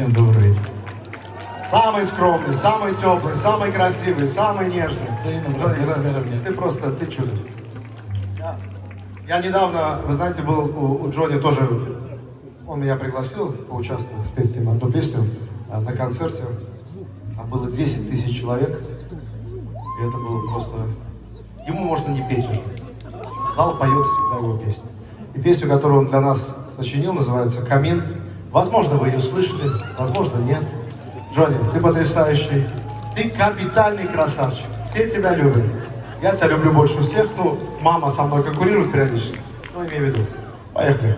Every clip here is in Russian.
Всем добрый вечер. Самый скромный, самый теплый, самый красивый, самый нежный. Ты просто, ты чудо. Я недавно, вы знаете, был у Джонни тоже, он меня пригласил поучаствовать в песне, одну песню на концерте. Там было 10 тысяч человек. И это было просто... Ему можно не петь уже. Зал поет всегда его песни. И песню, которую он для нас сочинил, называется «Камин». Возможно, вы ее слышали, возможно, нет. Джонни, ты потрясающий. Ты капитальный красавчик. Все тебя любят. Я тебя люблю больше всех. Ну, мама со мной конкурирует периодически. Ну, имею в виду. Поехали.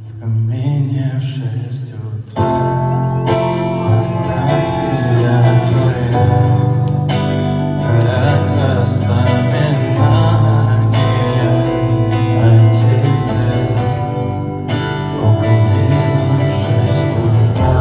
В камине в 6 утра фотография твоя, горят воспоминания о тебе. У камина в 6 утра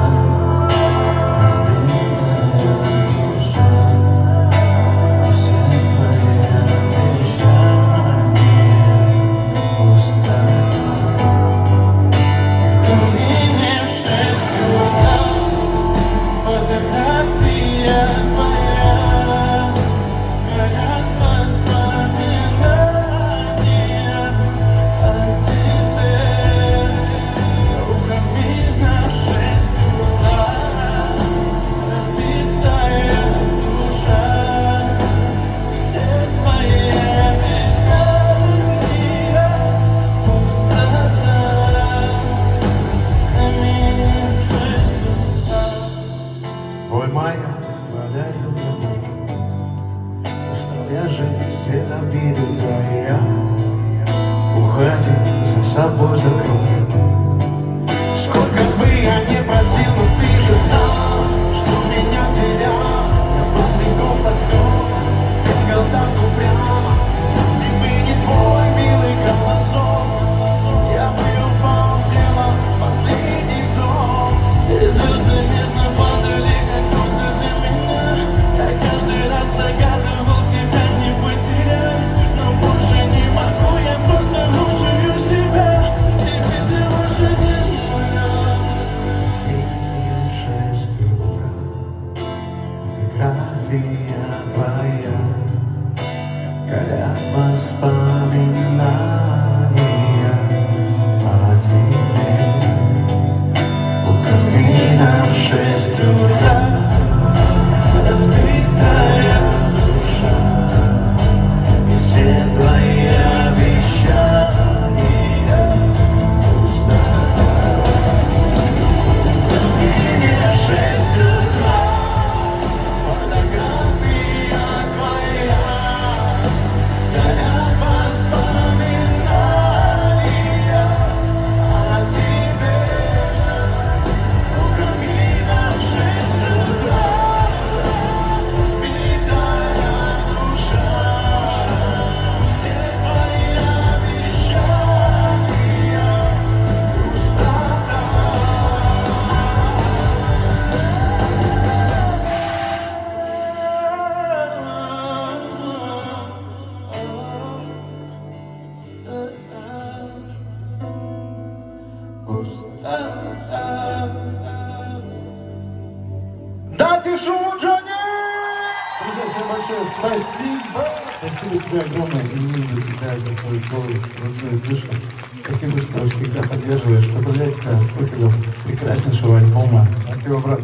разбитая душа, и все твои обещания пустота. Твой май подарил мне. Устал я жить, все обиды твоя. Уходи, за собой закрой. Сколько бы я не просил, но ты же знал, что меня терял. Я босиком по стёклу, бегал так упрямо. Ты бы не твой милый голосок, я бы упал, сделал последний вдох. Безусловно, падали, как будто для меня. Я каждый раз загадывал тебя не потерять, но больше не могу, я просто мучаю себя. Ты лошадиная. И 6 утра, фотография твоя, горят воспоминания о тебе. У камина в 6 утра разбитая душа, и все твои обещания пустота. В камине в 6 утра фотография твоя, горят воспоминания о тебе. У камина в 6 утра разбитая душа, все твои обещания пустота. Дайте шуму, Джонни! Друзья, всем большое спасибо. Спасибо тебе огромное. И за тебя, за твой голос, родную душу. Спасибо, что всегда поддерживаешь. Поздравляю тебя с выходом прекраснейшего альбома. Спасибо, брат.